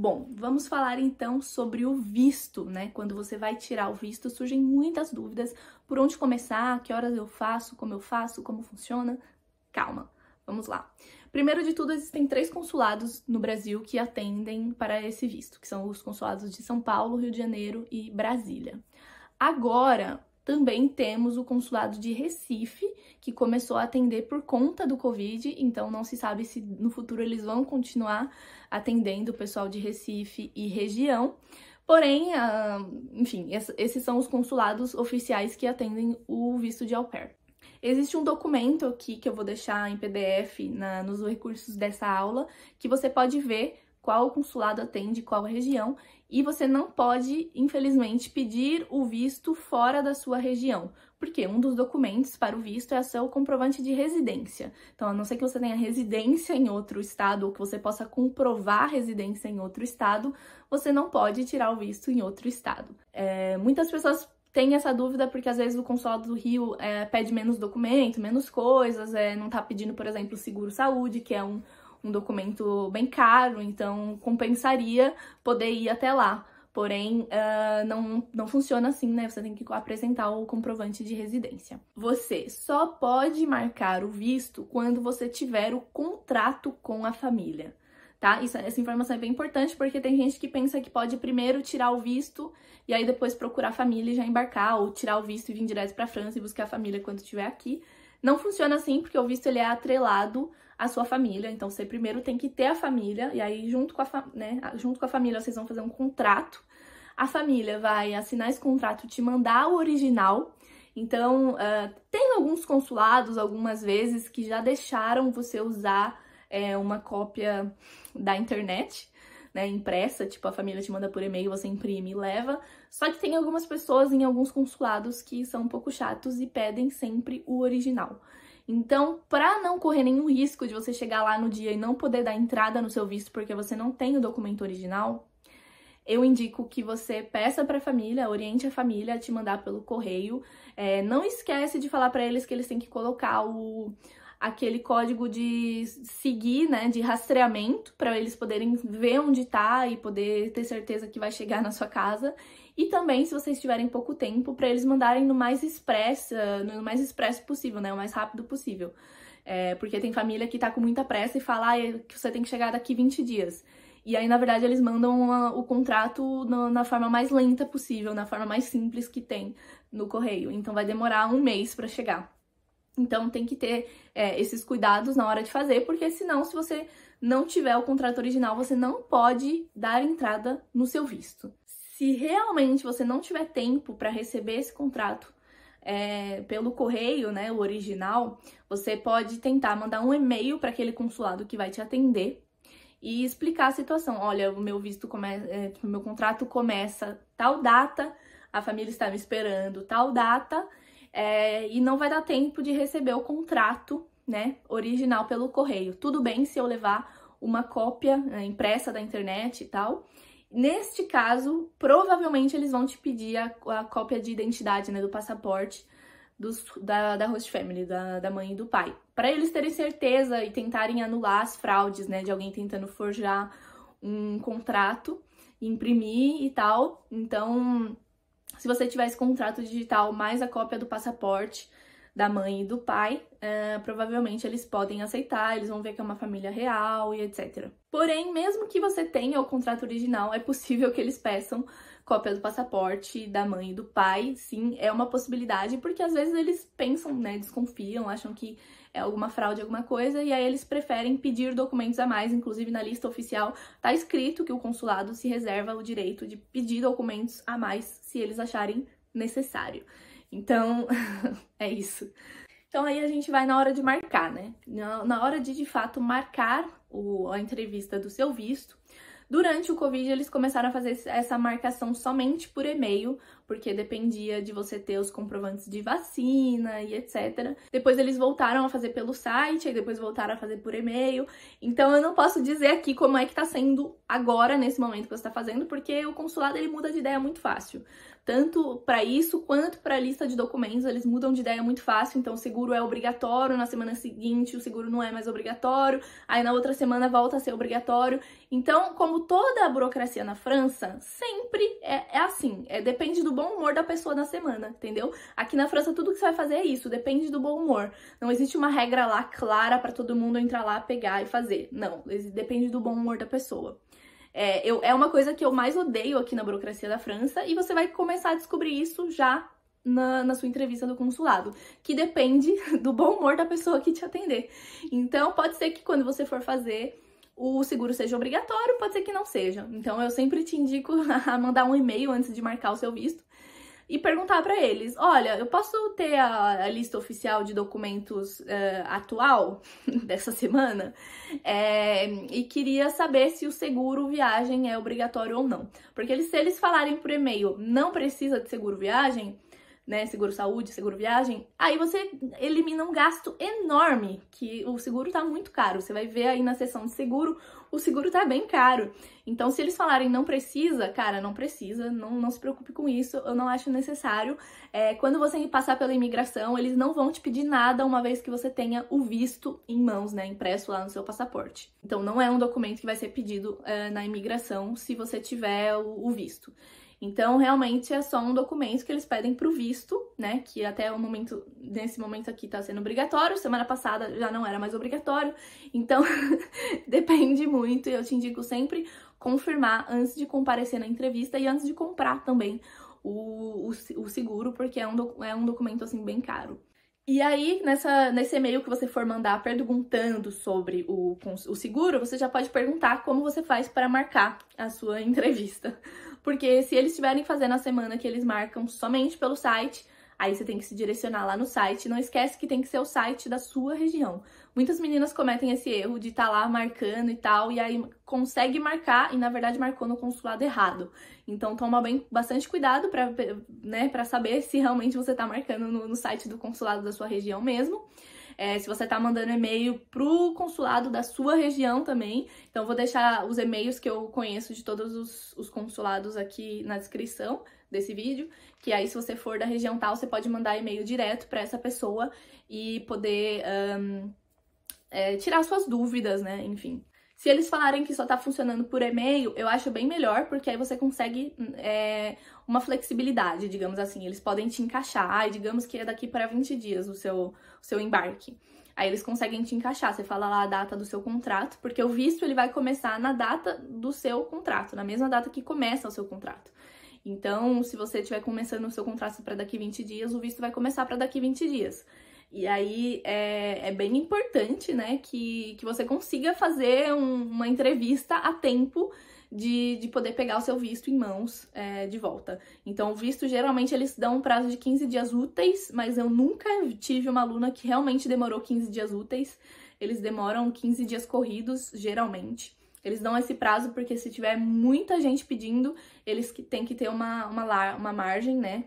Bom, vamos falar então sobre o visto, né? Quando você vai tirar o visto, surgem muitas dúvidas. Por onde começar? Que horas eu faço? Como funciona? Calma, vamos lá. Primeiro de tudo, existem 3 consulados no Brasil que atendem para esse visto, que são os consulados de São Paulo, Rio de Janeiro e Brasília. Agora, também temos o consulado de Recife, que começou a atender por conta do Covid, então não se sabe se no futuro eles vão continuar atendendo o pessoal de Recife e região. Porém, enfim, esses são os consulados oficiais que atendem o visto de au pair. Existe um documento aqui que eu vou deixar em PDF nos recursos dessa aula, que você pode ver qual consulado atende qual região, e você não pode, infelizmente, pedir o visto fora da sua região, porque um dos documentos para o visto é o seu comprovante de residência. Então, a não ser que você tenha residência em outro estado ou que você possa comprovar a residência em outro estado, você não pode tirar o visto em outro estado. Muitas pessoas têm essa dúvida porque às vezes o consulado do Rio pede menos documento, menos coisas, não tá pedindo, por exemplo, seguro-saúde, que é um documento bem caro, então compensaria poder ir até lá. Porém, não funciona assim, né? Você tem que apresentar o comprovante de residência. Você só pode marcar o visto quando você tiver o contrato com a família, tá? Essa informação é bem importante porque tem gente que pensa que pode primeiro tirar o visto e aí depois procurar a família e já embarcar, ou tirar o visto e vir direto para a França e buscar a família quando estiver aqui. Não funciona assim, porque o visto ele é atrelado à sua família, então você primeiro tem que ter a família, e aí junto com a família vocês vão fazer um contrato. A família vai assinar esse contrato, te mandar o original. Então, tem alguns consulados, algumas vezes, que já deixaram você usar uma cópia da internet, né, impressa, tipo a família te manda por e-mail, você imprime e leva. Só que tem algumas pessoas em alguns consulados que são um pouco chatos e pedem sempre o original. Então, para não correr nenhum risco de você chegar lá no dia e não poder dar entrada no seu visto porque você não tem o documento original, eu indico que você peça para a família, oriente a família a te mandar pelo correio. Não esquece de falar para eles que eles têm que colocar aquele código de seguir, né, de rastreamento, para eles poderem ver onde tá e poder ter certeza que vai chegar na sua casa. E também, se vocês tiverem pouco tempo, para eles mandarem no mais expresso possível, né, o mais rápido possível. Porque tem família que tá com muita pressa e fala que você tem que chegar daqui 20 dias. E aí, na verdade, eles mandam o contrato na forma mais lenta possível, na forma mais simples que tem no correio. Então, vai demorar 1 mês para chegar. Então, tem que ter esses cuidados na hora de fazer, porque senão, se você não tiver o contrato original, você não pode dar entrada no seu visto. Se realmente você não tiver tempo para receber esse contrato pelo correio, né, o original, você pode tentar mandar um e-mail para aquele consulado que vai te atender e explicar a situação. Olha, o meu meu contrato começa tal data, a família está me esperando tal data, e não vai dar tempo de receber o contrato, né, original pelo correio. Tudo bem se eu levar uma cópia impressa da internet e tal. Neste caso, provavelmente eles vão te pedir a cópia de identidade, né, do passaporte da host family, da mãe e do pai, para eles terem certeza e tentarem anular as fraudes, né, de alguém tentando forjar um contrato, imprimir e tal. Então, se você tiver esse contrato digital mais a cópia do passaporte da mãe e do pai, provavelmente eles podem aceitar, eles vão ver que é uma família real e etc. Porém, mesmo que você tenha o contrato original, é possível que eles peçam cópia do passaporte da mãe e do pai. Sim, é uma possibilidade, porque às vezes eles pensam, né, desconfiam, acham que é alguma fraude, alguma coisa, e aí eles preferem pedir documentos a mais. Inclusive, na lista oficial tá escrito que o consulado se reserva o direito de pedir documentos a mais se eles acharem necessário. Então, é isso. Então aí a gente vai na hora de marcar, né? Na hora de fato marcar a entrevista do seu visto. Durante o Covid, eles começaram a fazer essa marcação somente por e-mail, porque dependia de você ter os comprovantes de vacina e etc. Depois eles voltaram a fazer pelo site, aí depois voltaram a fazer por e-mail. Então eu não posso dizer aqui como é que tá sendo agora, nesse momento que você tá fazendo, porque o consulado ele muda de ideia muito fácil. tanto para isso quanto para a lista de documentos. Eles mudam de ideia muito fácil, então o seguro é obrigatório, na semana seguinte o seguro não é mais obrigatório, aí na outra semana volta a ser obrigatório. Então, como toda a burocracia na França, sempre é assim, depende do bom humor da pessoa na semana, entendeu? Aqui na França tudo que você vai fazer é isso, depende do bom humor. Não existe uma regra lá clara para todo mundo entrar lá, pegar e fazer. Não, depende do bom humor da pessoa. É uma coisa que eu mais odeio aqui na burocracia da França, e você vai começar a descobrir isso já na sua entrevista do consulado, que depende do bom humor da pessoa que te atender. Então, pode ser que quando você for fazer o seguro seja obrigatório, pode ser que não seja. Então, eu sempre te indico a mandar um e-mail antes de marcar o seu visto e perguntar para eles, olha, eu posso ter a lista oficial de documentos atual dessa semana? E queria saber se o seguro viagem é obrigatório ou não. Porque se eles falarem por e-mail, não precisa de seguro viagem, né, seguro saúde, seguro viagem, aí você elimina um gasto enorme, que o seguro tá muito caro. Você vai ver aí na seção de seguro, o seguro tá bem caro. Então, se eles falarem não precisa, cara, não precisa, não se preocupe com isso, eu não acho necessário. Quando você passar pela imigração, eles não vão te pedir nada uma vez que você tenha o visto em mãos, né, impresso lá no seu passaporte. Então, não é um documento que vai ser pedido na imigração se você tiver o visto. Então, realmente, é só um documento que eles pedem pro visto, né? Que até o momento, nesse momento aqui, tá sendo obrigatório. Semana passada já não era mais obrigatório. Então, depende muito. E eu te indico sempre confirmar antes de comparecer na entrevista e antes de comprar também o seguro, porque é um documento, assim, bem caro. E aí, nesse e-mail que você for mandar perguntando sobre o seguro, você já pode perguntar como você faz para marcar a sua entrevista. Porque se eles estiverem fazendo a semana que eles marcam somente pelo site, aí você tem que se direcionar lá no site. Não esquece que tem que ser o site da sua região. Muitas meninas cometem esse erro de estar lá marcando e tal, e aí consegue marcar e na verdade marcou no consulado errado. Então toma bastante cuidado para saber se realmente você tá marcando no site do consulado da sua região mesmo. Se você tá mandando e-mail pro consulado da sua região também. Então, vou deixar os e-mails que eu conheço de todos os consulados aqui na descrição desse vídeo. Que aí, se você for da região tal, você pode mandar e-mail direto pra essa pessoa e poder tirar suas dúvidas, né? Enfim. Se eles falarem que só tá funcionando por e-mail, eu acho bem melhor, porque aí você consegue uma flexibilidade, digamos assim. Eles podem te encaixar, digamos que é daqui para 20 dias o seu embarque. Aí eles conseguem te encaixar, você fala lá a data do seu contrato, porque o visto ele vai começar na data do seu contrato, na mesma data que começa o seu contrato. Então, se você estiver começando o seu contrato para daqui 20 dias, o visto vai começar para daqui 20 dias. E aí é bem importante, né, que você consiga fazer uma entrevista a tempo de poder pegar o seu visto em mãos de volta. Então, o visto, geralmente, eles dão um prazo de 15 dias úteis, mas eu nunca tive uma aluna que realmente demorou 15 dias úteis. Eles demoram 15 dias corridos, geralmente. Eles dão esse prazo porque se tiver muita gente pedindo, eles têm que ter uma margem, né?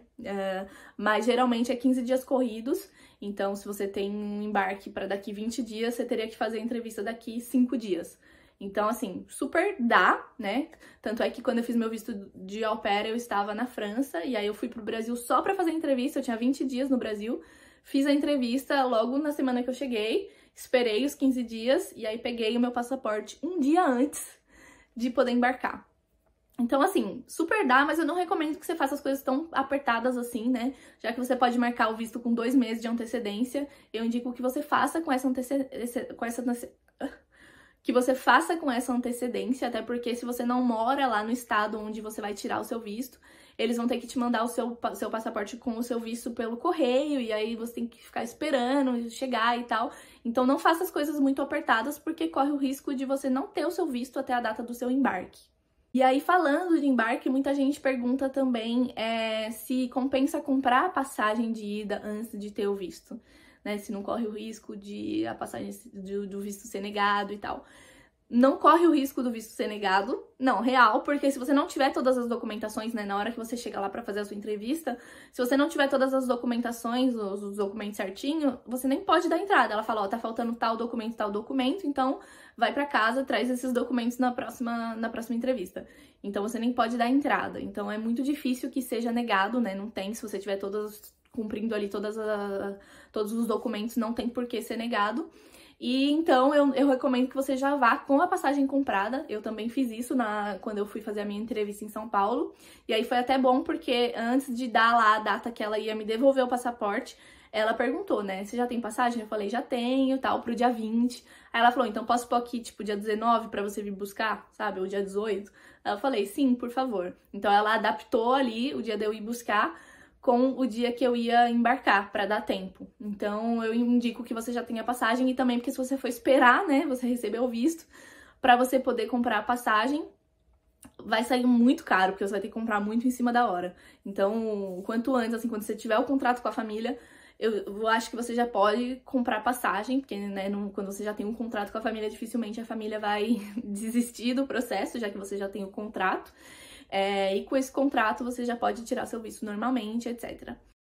Mas geralmente é 15 dias corridos. Então, se você tem um embarque para daqui 20 dias, você teria que fazer a entrevista daqui 5 dias. Então, assim, super dá, né? Tanto é que quando eu fiz meu visto de au pair, eu estava na França. E aí eu fui pro Brasil só para fazer a entrevista. Eu tinha 20 dias no Brasil. Fiz a entrevista logo na semana que eu cheguei. Esperei os 15 dias e aí peguei o meu passaporte um dia antes de poder embarcar. Então, assim, super dá, mas eu não recomendo que você faça as coisas tão apertadas assim, né? Já que você pode marcar o visto com 2 meses de antecedência, eu indico que você faça com essa antecedência, até porque se você não mora lá no estado onde você vai tirar o seu visto, eles vão ter que te mandar o seu passaporte com o seu visto pelo correio, e aí você tem que ficar esperando chegar e tal. Então não faça as coisas muito apertadas, porque corre o risco de você não ter o seu visto até a data do seu embarque. E aí, falando de embarque, muita gente pergunta também se compensa comprar a passagem de ida antes de ter o visto, né? Se não corre o risco de a passagem do visto ser negado e tal. não corre o risco do visto ser negado, não, real, porque se você não tiver todas as documentações, né, na hora que você chega lá pra fazer a sua entrevista, se você não tiver todas as documentações, os documentos certinho, você nem pode dar entrada. Ela fala, ó, tá faltando tal documento, então vai pra casa, traz esses documentos na próxima entrevista. Então você nem pode dar entrada. Então é muito difícil que seja negado, né, não tem, se você tiver cumprindo ali todos os documentos, não tem por que ser negado. E então eu recomendo que você já vá com a passagem comprada. Eu também fiz isso quando eu fui fazer a minha entrevista em São Paulo. E aí foi até bom porque antes de dar lá a data que ela ia me devolver o passaporte, ela perguntou, né, você já tem passagem? Eu falei, já tenho, tal, pro dia 20. Aí ela falou, então posso pôr aqui, tipo, dia 19 pra você vir buscar, sabe, ou dia 18? Aí eu falei, sim, por favor. Então ela adaptou ali o dia de eu ir buscar com o dia que eu ia embarcar, pra dar tempo. Então, eu indico que você já tenha passagem e também porque se você for esperar, né, você receber o visto, pra você poder comprar a passagem, vai sair muito caro, porque você vai ter que comprar muito em cima da hora. Então, quanto antes, assim, quando você tiver o contrato com a família, eu acho que você já pode comprar passagem, porque, né, quando você já tem um contrato com a família, dificilmente a família vai desistir do processo, já que você já tem o contrato. E com esse contrato você já pode tirar seu visto normalmente, etc.